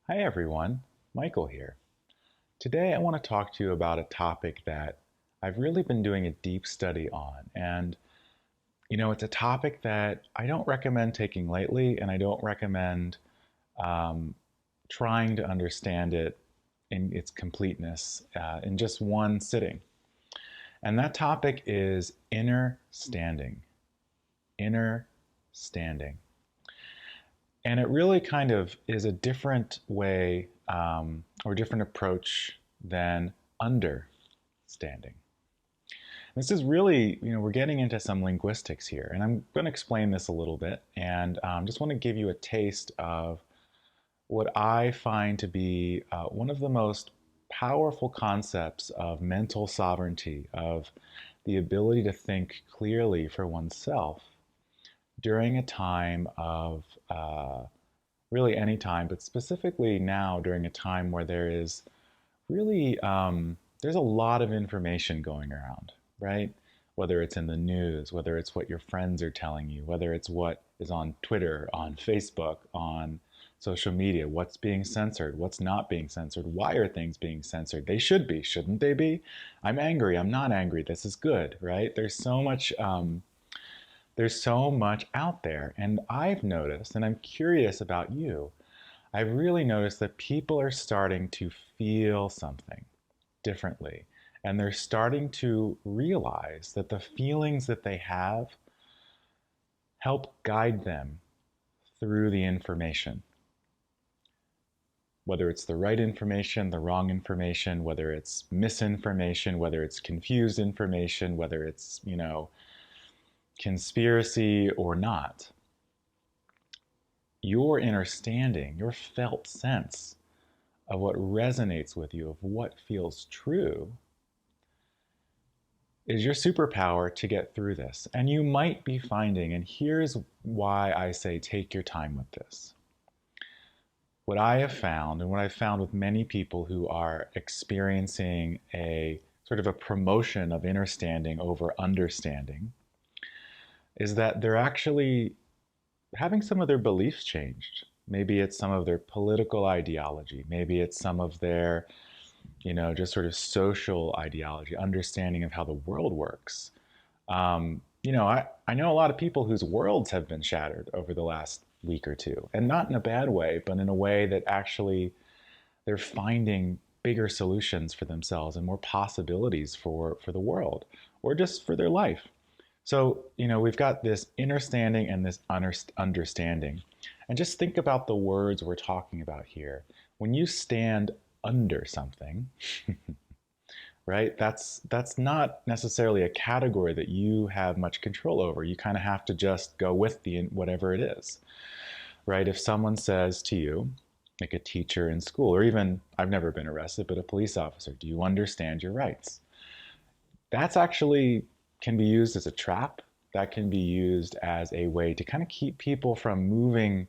Hi everyone, Michael here. Today I want to talk to you about a topic that I've really been doing a deep study on. It's a topic that I don't recommend taking lightly, and I don't recommend um, trying to understand it in its completeness in just one sitting. And that topic is inner standing. Inner standing. And it really kind of is a different way or different approach than understanding. This is really, we're getting into some linguistics here, and I'm going to explain this a little bit and just want to give you a taste of what I find to be one of the most powerful concepts of mental sovereignty, of the ability to think clearly for oneself during a time of really any time, but specifically now during a time where there is really there's a lot of information going around, right? Whether it's in the news, whether it's what your friends are telling you, whether it's what is on Twitter, on Facebook, on social media, what's being censored, what's not being censored, why are things being censored? They should be, shouldn't they be? I'm angry, I'm not angry, this is good, right? There's so much out there, and I've noticed, and I'm curious about you, I've really noticed that people are starting to feel something differently. And they're starting to realize that the feelings that they have help guide them through the information. Whether it's the right information, the wrong information, whether it's misinformation, whether it's confused information, whether it's, conspiracy or not, your understanding, your felt sense of what resonates with you, of what feels true, is your superpower to get through this. And you might be finding, and here's why I say take your time with this. What I have found, and what I've found with many people who are experiencing a sort of a promotion of understanding over understanding, is that they're actually having some of their beliefs changed. Maybe it's some of their political ideology. Maybe it's some of their, just sort of social ideology, understanding of how the world works. I know a lot of people whose worlds have been shattered over the last week or two, and not in a bad way, but in a way that actually they're finding bigger solutions for themselves and more possibilities for the world or just for their life. So, we've got this understanding and this understanding. And just think about the words we're talking about here. When you stand under something, right? That's not necessarily a category that you have much control over. You kind of have to just go with the whatever it is, right? If someone says to you, like a teacher in school, or even I've never been arrested, but a police officer, do you understand your rights? That's actually can be used as a trap. That can be used as a way to kind of keep people from moving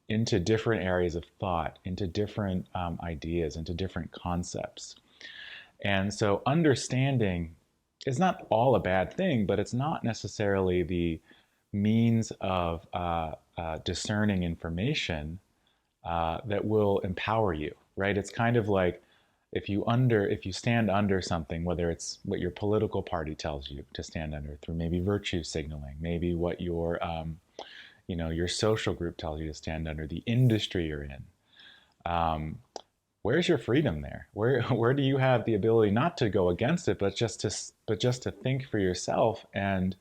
into different areas of thought, into different ideas, into different concepts. And so understanding is not all a bad thing, but it's not necessarily the means of discerning information that will empower you, right? It's kind of like if you stand under something, whether it's what your political party tells you to stand under through maybe virtue signaling, maybe what your social group tells you to stand under, the industry you're in. Um, where's your freedom there? Where do you have the ability not to go against it, but just to think for yourself and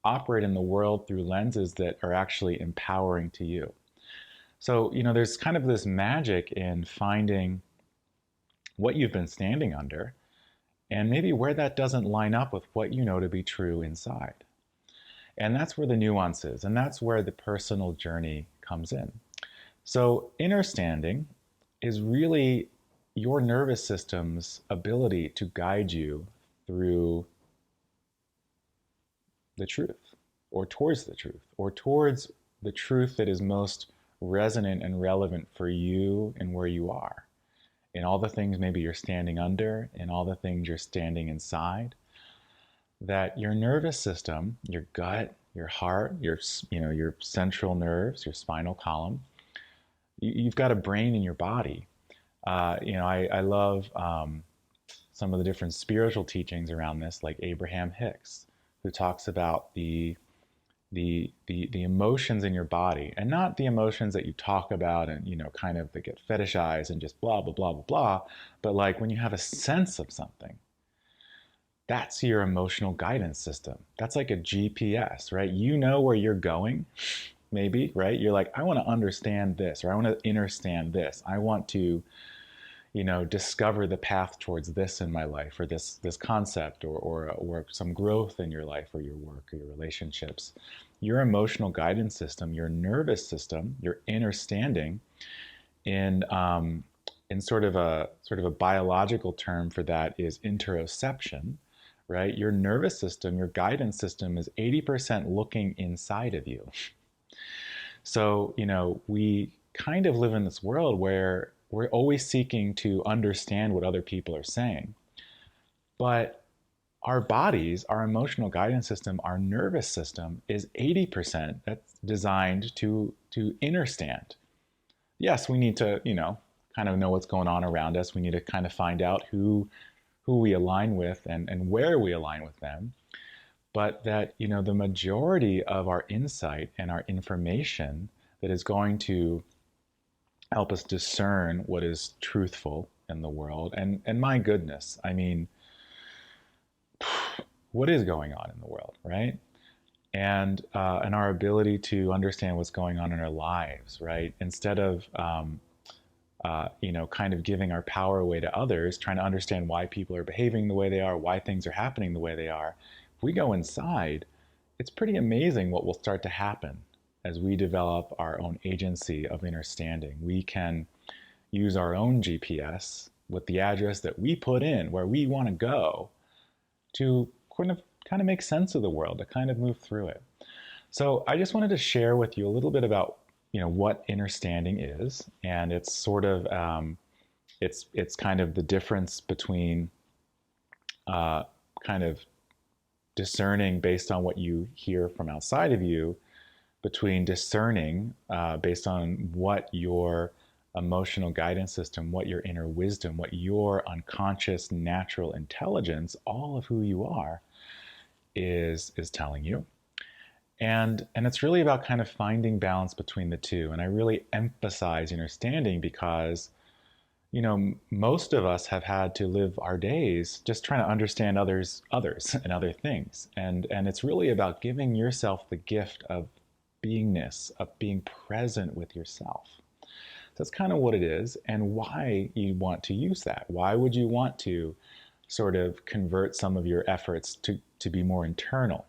operate in the world through lenses that are actually empowering to you? So, there's kind of this magic in finding what you've been standing under and maybe where that doesn't line up with what you know to be true inside. And that's where the nuance is, and that's where the personal journey comes in. So, understanding is really your nervous system's ability to guide you through the truth, or towards the truth, or towards the truth that is most resonant and relevant for you and where you are. In all the things maybe you're standing under, in all the things you're standing inside, that your nervous system, your gut, your heart, your central nerves, your spinal column, You've got a brain in your body. I love some of the different spiritual teachings around this, like Abraham Hicks, who talks about the emotions in your body, and not the emotions that you talk about and kind of that get fetishized and just blah blah blah blah blah, but like when you have a sense of something, that's your emotional guidance system. That's like a GPS, right? You know where you're going, maybe, right? You're like, I want to understand this, or I want to understand this. I want to, discover the path towards this in my life, or this concept, or some growth in your life, or your work, or your relationships. Your emotional guidance system, your nervous system, your understanding, in sort of a biological term for that is interoception, right? Your nervous system, your guidance system is 80% looking inside of you. So, we kind of live in this world where we're always seeking to understand what other people are saying. But our bodies, our emotional guidance system, our nervous system is 80% that's designed to understand. Yes, we need to, kind of know what's going on around us. We need to kind of find out who we align with and where we align with them. But that, the majority of our insight and our information that is going to help us discern what is truthful in the world. And my goodness, I mean, what is going on in the world, right? And our ability to understand what's going on in our lives, right? Instead of kind of giving our power away to others, trying to understand why people are behaving the way they are, why things are happening the way they are. If we go inside, it's pretty amazing what will start to happen as we develop our own agency of understanding. We can use our own GPS with the address that we put in where we want to go to kind of make sense of the world, to kind of move through it. So I just wanted to share with you a little bit about what understanding is, and it's sort of it's kind of the difference between kind of discerning based on what you hear from outside of you, between discerning based on what your emotional guidance system, what your inner wisdom, what your unconscious natural intelligence, all of who you are, is telling you. And it's really about kind of finding balance between the two. And I really emphasize understanding because, most of us have had to live our days just trying to understand others and other things. And it's really about giving yourself the gift of beingness, of being present with yourself. So that's kind of what it is, and why you want to use that. Why would you want to sort of convert some of your efforts to be more internal?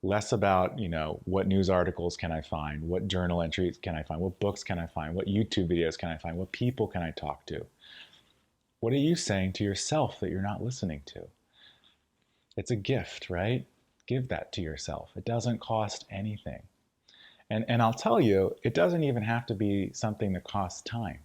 Less about, what news articles can I find? What journal entries can I find? What books can I find? What YouTube videos can I find? What people can I talk to? What are you saying to yourself that you're not listening to? It's a gift, right? Give that to yourself. It doesn't cost anything. And I'll tell you, it doesn't even have to be something that costs time.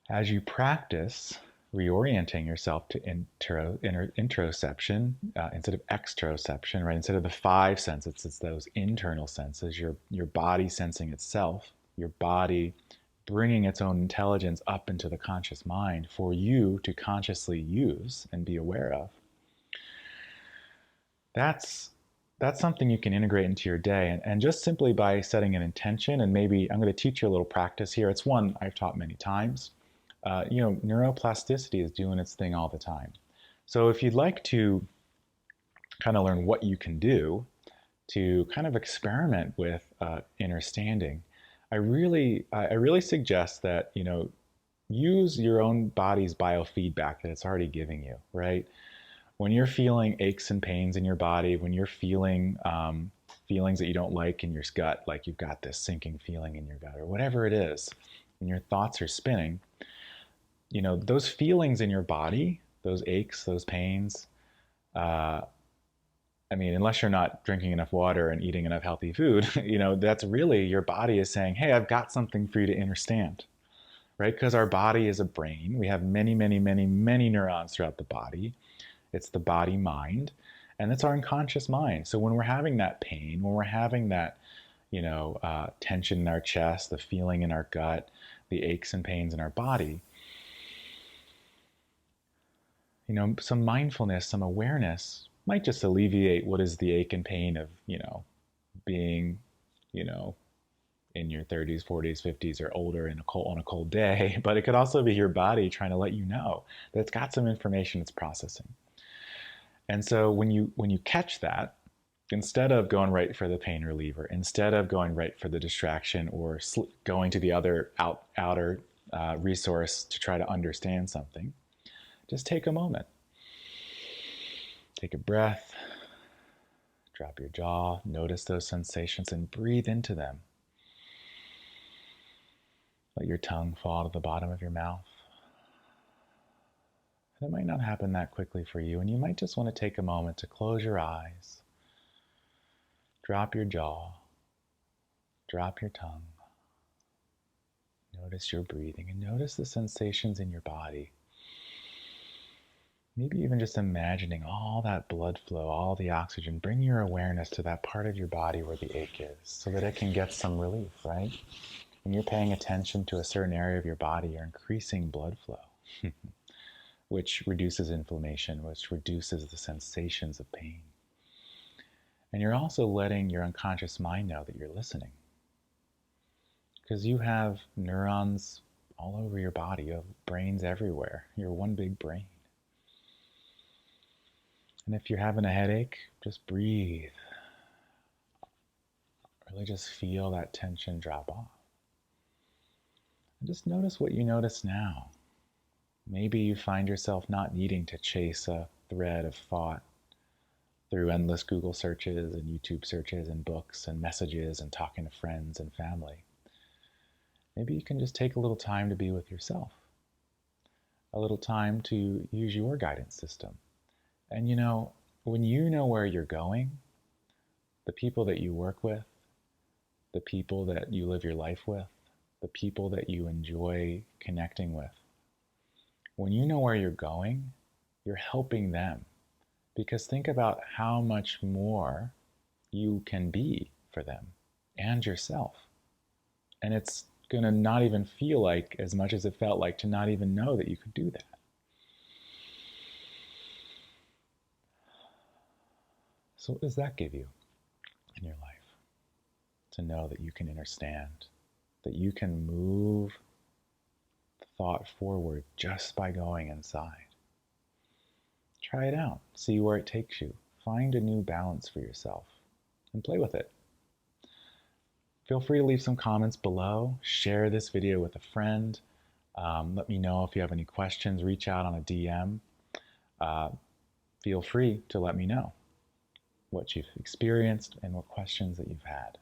As you practice reorienting yourself to interoception instead of exteroception, right? Instead of the five senses, it's those internal senses, your body sensing itself, your body bringing its own intelligence up into the conscious mind for you to consciously use and be aware of. That's something you can integrate into your day. And just simply by setting an intention, and maybe I'm going to teach you a little practice here. It's one I've taught many times. Neuroplasticity is doing its thing all the time. So if you'd like to kind of learn what you can do to kind of experiment with understanding, I really suggest that, use your own body's biofeedback that it's already giving you, right? When you're feeling aches and pains in your body, when you're feeling feelings that you don't like in your gut, like you've got this sinking feeling in your gut or whatever it is, and your thoughts are spinning, those feelings in your body, those aches, those pains, unless you're not drinking enough water and eating enough healthy food, that's really your body is saying, hey, I've got something for you to understand, right? Because our body is a brain. We have many, many, many, many neurons throughout the body. It's the body mind, and it's our unconscious mind. So when we're having that pain, when we're having that, tension in our chest, the feeling in our gut, the aches and pains in our body. Some mindfulness, some awareness might just alleviate what is the ache and pain of, being, you know, in your 30s, 40s, 50s, or older on a cold day. But it could also be your body trying to let you know that it's got some information it's processing. And so when you catch that, instead of going right for the pain reliever, instead of going right for the distraction or going to the other outer resource to try to understand something, just take a moment. Take a breath, drop your jaw, notice those sensations, and breathe into them. Let your tongue fall to the bottom of your mouth. It might not happen that quickly for you, and you might just want to take a moment to close your eyes, drop your jaw, drop your tongue. Notice your breathing and notice the sensations in your body. Maybe even just imagining all that blood flow, all the oxygen. Bring your awareness to that part of your body where the ache is so that it can get some relief, right? When you're paying attention to a certain area of your body, you're increasing blood flow, which reduces inflammation, which reduces the sensations of pain. And you're also letting your unconscious mind know that you're listening. Because you have neurons all over your body, you have brains everywhere. You're one big brain. And if you're having a headache, just breathe. Really just feel that tension drop off. And just notice what you notice now. Maybe you find yourself not needing to chase a thread of thought through endless Google searches and YouTube searches and books and messages and talking to friends and family. Maybe you can just take a little time to be with yourself, a little time to use your guidance system. And when you know where you're going, the people that you work with, the people that you live your life with, the people that you enjoy connecting with, when you know where you're going, you're helping them. Because think about how much more you can be for them and yourself. And it's going to not even feel like as much as it felt like to not even know that you could do that. So what does that give you in your life? To know that you can understand, that you can move thought forward just by going inside. Try it out. See where it takes you. Find a new balance for yourself and play with it. Feel free to leave some comments below. Share this video with a friend. Let me know if you have any questions. Reach out on a DM. Feel free to let me know what you've experienced and what questions that you've had.